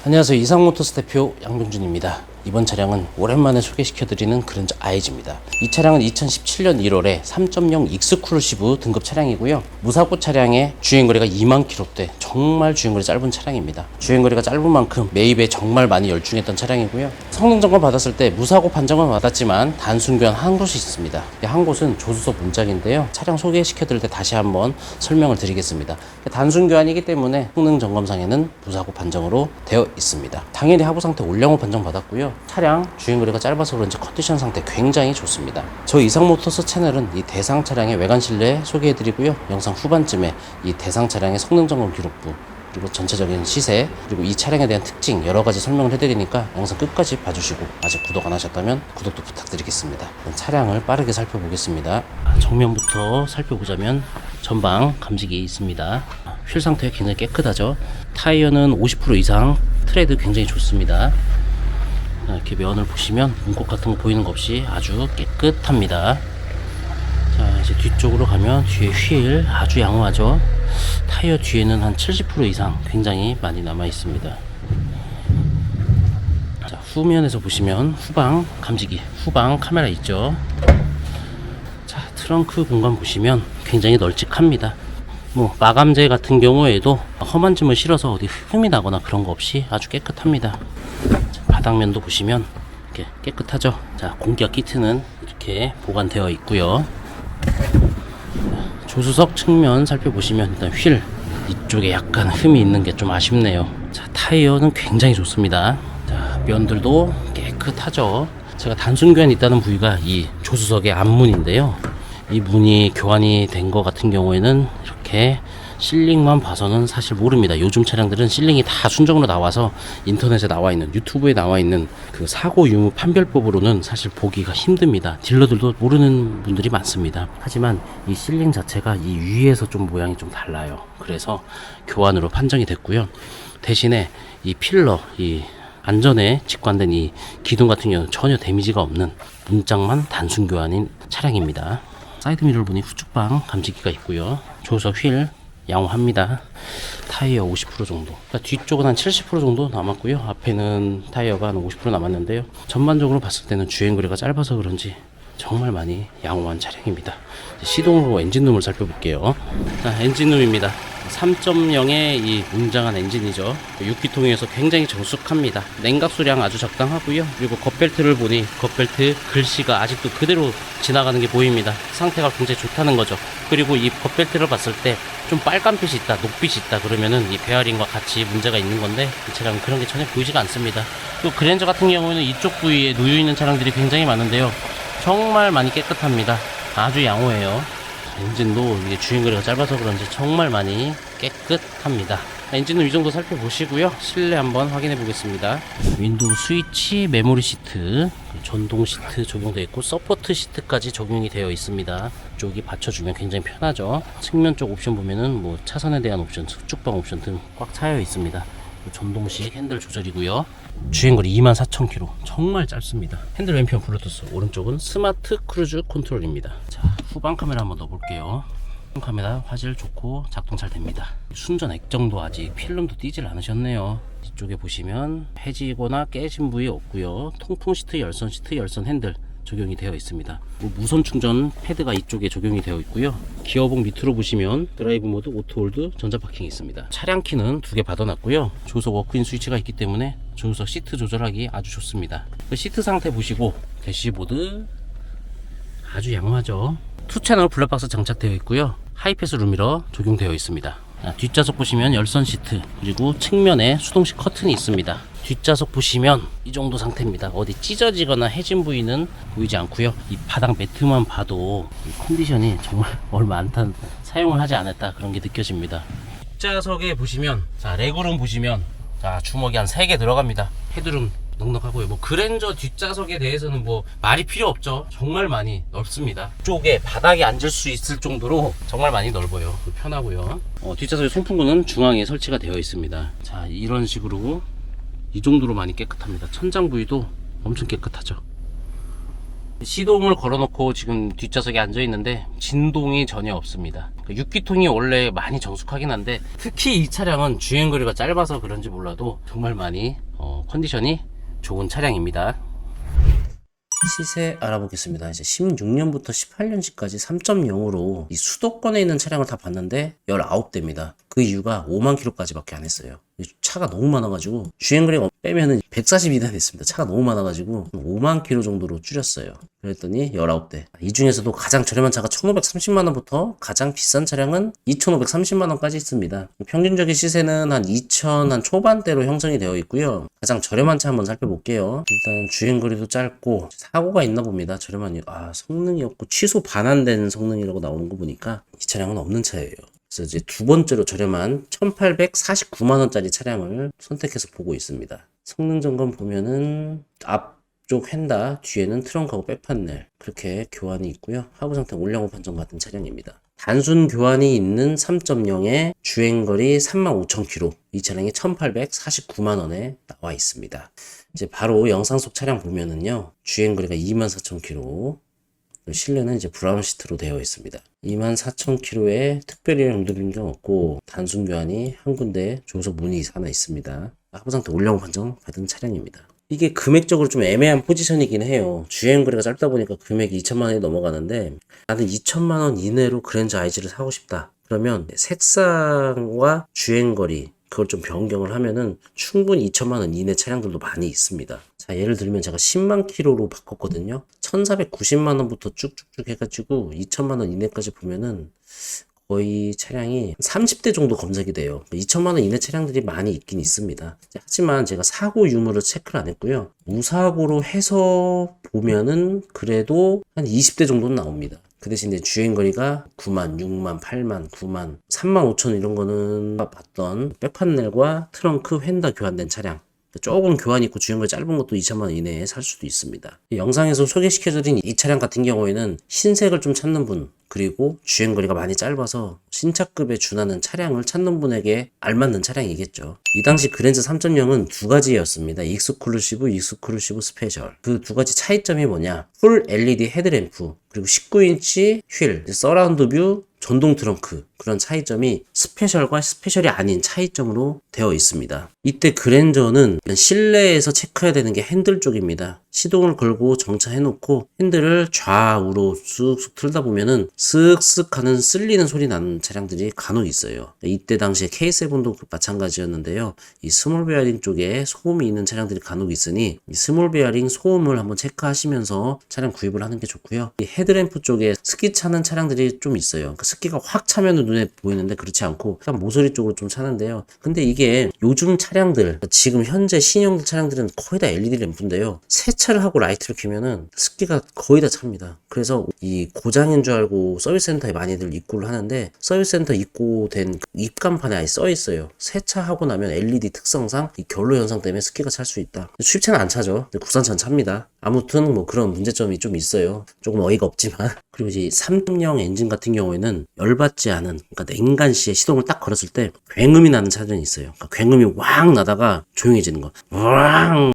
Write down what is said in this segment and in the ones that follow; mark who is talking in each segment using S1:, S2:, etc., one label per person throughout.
S1: 안녕하세요. 이상모터스 대표 양병준입니다. 이번 차량은 오랜만에 소개시켜드리는 그랜저 IG입니다. 이 차량은 2017년 1월에 3.0 익스클루시브 등급 차량이고요. 무사고 차량의 주행거리가 2만 km대, 정말 주행거리 짧은 차량입니다. 주행거리가 짧은 만큼 매입에 정말 많이 열중했던 차량이고요. 성능점검 받았을 때 무사고 판정은 받았지만 단순 교환 한 곳이 있습니다. 한 곳은 조수석 문짝인데요. 차량 소개시켜드릴 때 다시 한번 설명을 드리겠습니다. 단순 교환이기 때문에 성능 점검상에는 무사고 판정으로 되어 있습니다. 당연히 하부 상태 올량호 판정 받았고요. 차량 주행거리가 짧아서 그런지 컨디션 상태 굉장히 좋습니다. 저희 이상모터스 채널은 이 대상 차량의 외관 실내 소개해드리고요. 영상 후반쯤에 이 대상 차량의 성능 점검 기록부, 그리고 전체적인 시세, 그리고 이 차량에 대한 특징 여러 가지 설명을 해드리니까 영상 끝까지 봐주시고 아직 구독 안 하셨다면 구독도 부탁드리겠습니다. 차량을 빠르게 살펴보겠습니다. 정면부터 살펴보자면 전방 감지기 있습니다. 휠 상태 굉장히 깨끗하죠. 타이어는 50% 이상, 트레드 굉장히 좋습니다. 이렇게 면을 보시면 문콕 같은 거 보이는 거 없이 아주 깨끗합니다. 자, 이제 뒤쪽으로 가면 뒤에 휠 아주 양호하죠. 타이어 뒤에는 한 70% 이상 굉장히 많이 남아 있습니다. 자, 후면에서 보시면 후방 감지기, 후방 카메라 있죠. 자, 트렁크 공간 보시면 굉장히 널찍합니다. 마감재 같은 경우에도 험한 짐을 실어서 어디 흠이 나거나 그런 거 없이 아주 깨끗합니다. 자, 바닥면도 보시면 이렇게 깨끗하죠. 자, 공기압 키트는 이렇게 보관되어 있고요. 조수석 측면 살펴보시면 일단 휠 이쪽에 약간 흠이 있는 게 좀 아쉽네요. 자, 타이어는 굉장히 좋습니다. 자, 면들도 깨끗하죠. 제가 단순 교환이 있다는 부위가 이 조수석의 앞문인데요. 이 문이 교환이 된 것 같은 경우에는 이렇게 실링만 봐서는 사실 모릅니다. 요즘 차량들은 실링이 다 순정으로 나와서 인터넷에 나와 있는, 유튜브에 나와 있는 그 사고 유무 판별법으로는 사실 보기가 힘듭니다. 딜러들도 모르는 분들이 많습니다. 하지만 이 실링 자체가 이 위에서 좀 모양이 좀 달라요. 그래서 교환으로 판정이 됐고요. 대신에 이 필러, 이 안전에 직관된 이 기둥 같은 경우는 전혀 데미지가 없는 문짝만 단순 교환인 차량입니다. 사이드 미러를 보니 후측방 감지기가 있고요. 조수석 휠 양호합니다. 타이어 50% 정도, 그러니까 뒤쪽은 한 70% 정도 남았고요. 앞에는 타이어가 한 50% 남았는데요. 전반적으로 봤을 때는 주행거리가 짧아서 그런지 정말 많이 양호한 차량입니다. 시동으로 엔진룸을 살펴볼게요. 자, 엔진룸입니다. 3.0의 이 웅장한 엔진이죠. 6기통이어서 굉장히 정숙합니다. 냉각 수량 아주 적당하고요. 그리고 겉벨트를 보니 겉벨트 글씨가 아직도 그대로 지나가는 게 보입니다. 상태가 굉장히 좋다는 거죠. 그리고 이 겉벨트를 봤을 때 좀 빨간빛이 있다, 녹빛이 있다 그러면은 이 베어링과 같이 문제가 있는 건데 이 차량은 그런 게 전혀 보이지가 않습니다. 또 그랜저 같은 경우에는 이쪽 부위에 놓여 있는 차량들이 굉장히 많은데요. 정말 많이 깨끗합니다. 아주 양호해요. 엔진도 이게 주행거리가 짧아서 그런지 정말 많이 깨끗합니다. 엔진은 이 정도 살펴보시고요. 실내 한번 확인해 보겠습니다. 윈도우 스위치, 메모리 시트, 전동 시트 적용되어 있고 서포트 시트까지 적용이 되어 있습니다. 쪽이 받쳐주면 굉장히 편하죠. 측면 쪽 옵션 보면은 차선에 대한 옵션, 수축방 옵션 등 꽉 차여 있습니다. 전동식 핸들 조절이고요. 주행거리 24,000km, 정말 짧습니다. 핸들 왼편 블루투스, 오른쪽은 스마트 크루즈 컨트롤입니다. 자, 후방 카메라 한번 넣어볼게요. 후방 카메라 화질 좋고 작동 잘 됩니다. 순전 액정도 아직 필름도 띄질 않으셨네요. 이쪽에 보시면 해지거나 깨진 부위 없고요. 통풍 시트, 열선 시트, 열선 핸들 적용이 되어 있습니다. 무선 충전 패드가 이쪽에 적용이 되어 있고요. 기어봉 밑으로 보시면 드라이브 모드, 오토 홀드, 전자 파킹이 있습니다. 차량 키는 2개 받아놨고요. 조수석 워크인 스위치가 있기 때문에 조수석 시트 조절하기 아주 좋습니다. 시트 상태 보시고 대시보드 아주 양호하죠. 2채널 블랙박스 장착되어 있고요. 하이패스 룸미러 적용되어 있습니다. 뒷좌석 보시면 열선 시트, 그리고 측면에 수동식 커튼이 있습니다. 뒷좌석 보시면 이 정도 상태입니다. 어디 찢어지거나 해진 부위는 보이지 않고요. 이 바닥 매트만 봐도 이 컨디션이 정말 얼마 안 탄, 사용을 하지 않았다 그런 게 느껴집니다. 뒷좌석에 보시면, 자, 레그룸 보시면, 자, 주먹이 한 3개 들어갑니다. 헤드룸 넉넉하고요. 그랜저 뒷좌석에 대해서는 말이 필요 없죠. 정말 많이 넓습니다. 쪽에 바닥에 앉을 수 있을 정도로 정말 많이 넓어요. 편하고요. 뒷좌석의 송풍구는 중앙에 설치가 되어 있습니다. 자, 이런 식으로 이 정도로 많이 깨끗합니다. 천장 부위도 엄청 깨끗하죠. 시동을 걸어놓고 지금 뒷좌석에 앉아있는데 진동이 전혀 없습니다. 6기통이 원래 많이 정숙하긴 한데 특히 이 차량은 주행거리가 짧아서 그런지 몰라도 정말 많이 컨디션이 좋은 차량입니다. 시세 알아보겠습니다. 이제 16년부터 18년식까지 3.0으로 이 수도권에 있는 차량을 다 봤는데 19대입니다. 그 이유가 5만 킬로까지 밖에 안 했어요. 차가 너무 많아가지고 주행거리가 빼면은 140 이내 됐습니다. 차가 너무 많아가지고 5만 킬로 정도로 줄였어요. 그랬더니 19대. 이 중에서도 가장 저렴한 차가 1,530만원부터 가장 비싼 차량은 2,530만원까지 있습니다. 평균적인 시세는 한 2,000 한 초반대로 형성이 되어 있고요. 가장 저렴한 차 한번 살펴볼게요. 일단 주행거리도 짧고 사고가 있나 봅니다. 저렴한 이유. 성능이 없고 취소 반환된 성능이라고 나오는 거 보니까 이 차량은 없는 차예요. 그래서 이제 두 번째로 저렴한 1,849만원짜리 차량을 선택해서 보고 있습니다. 성능 점검 보면은 앞쪽 휀다, 뒤에는 트렁크하고 백판넬 그렇게 교환이 있고요. 하부 상태 올량호 판정 받은 차량입니다. 단순 교환이 있는 3.0에 주행거리 35,000km, 이 차량이 1,849만원에 나와 있습니다. 이제 바로 영상 속 차량 보면은요, 주행거리가 24,000km, 실내는 이제 브라운 시트로 되어 있습니다. 24,000km에 특별히 용도 변경 없고 단순 교환이 한 군데 조석 문이 하나 있습니다. 하부 상태 올량호 판정 받은 차량입니다. 이게 금액적으로 좀 애매한 포지션이긴 해요. 주행거리가 짧다 보니까 금액이 2천만 원이 넘어가는데 나는 2천만 원 이내로 그랜저 IG를 사고 싶다. 그러면 색상과 주행거리 그걸 좀 변경을 하면은 충분히 2천만 원 이내 차량들도 많이 있습니다. 자, 예를 들면 제가 10만 킬로로 바꿨거든요. 1,490만 원부터 쭉쭉쭉 해가지고 2천만 원 이내까지 보면은 거의 차량이 30대 정도 검색이 돼요. 2천만 원 이내 차량들이 많이 있긴 있습니다. 하지만 제가 사고 유무를 체크를 안 했고요. 무사고로 해서 보면은 그래도 한 20대 정도는 나옵니다. 그 대신 이제 주행거리가 9만, 6만, 8만, 9만, 3만 5천 이런 거는 봤던 백판넬과 트렁크 휀다 교환된 차량. 조금 교환이 있고 주행거리 짧은 것도 2천만 원 이내에 살 수도 있습니다. 영상에서 소개시켜드린 이 차량 같은 경우에는 흰색을 좀 찾는 분, 그리고 주행거리가 많이 짧아서 신차급에 준하는 차량을 찾는 분에게 알맞는 차량이겠죠. 이 당시 그랜저 3.0은 두 가지였습니다. 익스클루시브, 익스클루시브 스페셜. 그 두 가지 차이점이 뭐냐? 풀 LED 헤드램프, 그리고 19인치 휠, 서라운드 뷰, 전동 트렁크, 그런 차이점이 스페셜과 스페셜이 아닌 차이점으로 되어 있습니다. 이때 그랜저는 실내에서 체크해야 되는 게 핸들 쪽입니다. 시동을 걸고 정차해놓고 핸들을 좌우로 쑥쑥 틀다 보면은 쓱쓱 하는 쓸리는 소리 나는 차량들이 간혹 있어요. 이때 당시에 K7도 마찬가지였는데요. 이 스몰 베어링 쪽에 소음이 있는 차량들이 간혹 있으니 이 스몰 베어링 소음을 한번 체크하시면서 차량 구입을 하는 게 좋고요. 이 헤드램프 쪽에 습기 차는 차량들이 좀 있어요. 습기가 확 차면 눈에 보이는데 그렇지 않고 그냥 모서리 쪽으로 좀 차는데요. 근데 이게 요즘 차량들, 지금 현재 신형 차량들은 거의 다 LED 램프인데요. 세차를 하고 라이트를 켜면은 습기가 거의 다 찹니다. 그래서 이 고장인 줄 알고 서비스 센터에 많이들 입고를 하는데 서비스 센터 입고된 입간판에 아예 써 있어요. 세차하고 나면 LED 특성상 이 결로 현상 때문에 습기가 찰 수 있다. 수입차는 안 차죠. 국산차는 찹니다. 아무튼 뭐 그런 문제점이 좀 있어요. 조금 어이가 없지만. 그리고 이제 3.0 엔진 같은 경우에는 열받지 않은, 그러니까 냉간 시에 시동을 딱 걸었을 때 굉음이 나는 차들이 있어요. 그러니까 굉음이 왕 나다가 조용해지는 거. 왕!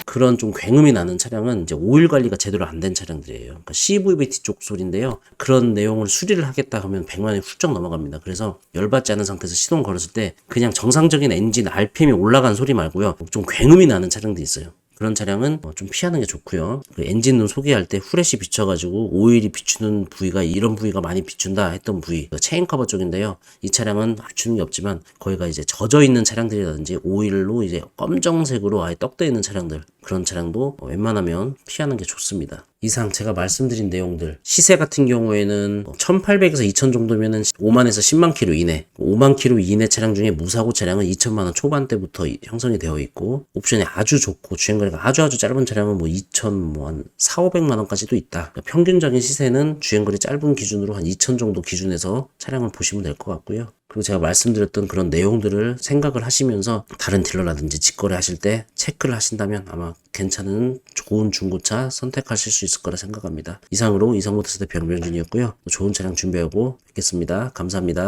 S1: 그런 좀 굉음이 나는 차량은 이제 오일 관리가 제대로 안 된 차량들이에요. 그러니까 CVT 쪽 소리인데요. 그런 내용을 수리를 하겠다 하면 100만 원이 훌쩍 넘어갑니다. 그래서 열받지 않은 상태에서 시동 걸었을 때 그냥 정상적인 엔진 RPM이 올라간 소리 말고요. 좀 굉음이 나는 차량도 있어요. 그런 차량은 좀 피하는 게 좋고요. 엔진룸 소개할 때 후레쉬 비춰가지고 오일이 비추는 부위가 이런 부위가 많이 비춘다 했던 부위, 체인 커버 쪽인데요. 이 차량은 비추는 게 없지만 거기가 이제 젖어 있는 차량들이라든지 오일로 이제 검정색으로 아예 떡돼 있는 차량들, 그런 차량도 웬만하면 피하는 게 좋습니다. 이상 제가 말씀드린 내용들, 시세 같은 경우에는 1800에서 2000 정도면은 5만에서 10만 킬로 이내, 5만 킬로 이내 차량 중에 무사고 차량은 2천만 원 초반대부터 형성이 되어 있고, 옵션이 아주 좋고 주행거리가 아주 짧은 차량은 뭐 2천, 한 4,500만 원까지도 있다. 그러니까 평균적인 시세는 주행거리 짧은 기준으로 한 2천 정도 기준에서 차량을 보시면 될 것 같고요. 그리고 제가 말씀드렸던 그런 내용들을 생각을 하시면서 다른 딜러라든지 직거래 하실 때 체크를 하신다면 아마 괜찮은 좋은 중고차 선택하실 수 있을 거라 생각합니다. 이상으로 이성모터스대 병병준이었고요. 좋은 차량 준비하고 뵙겠습니다. 감사합니다.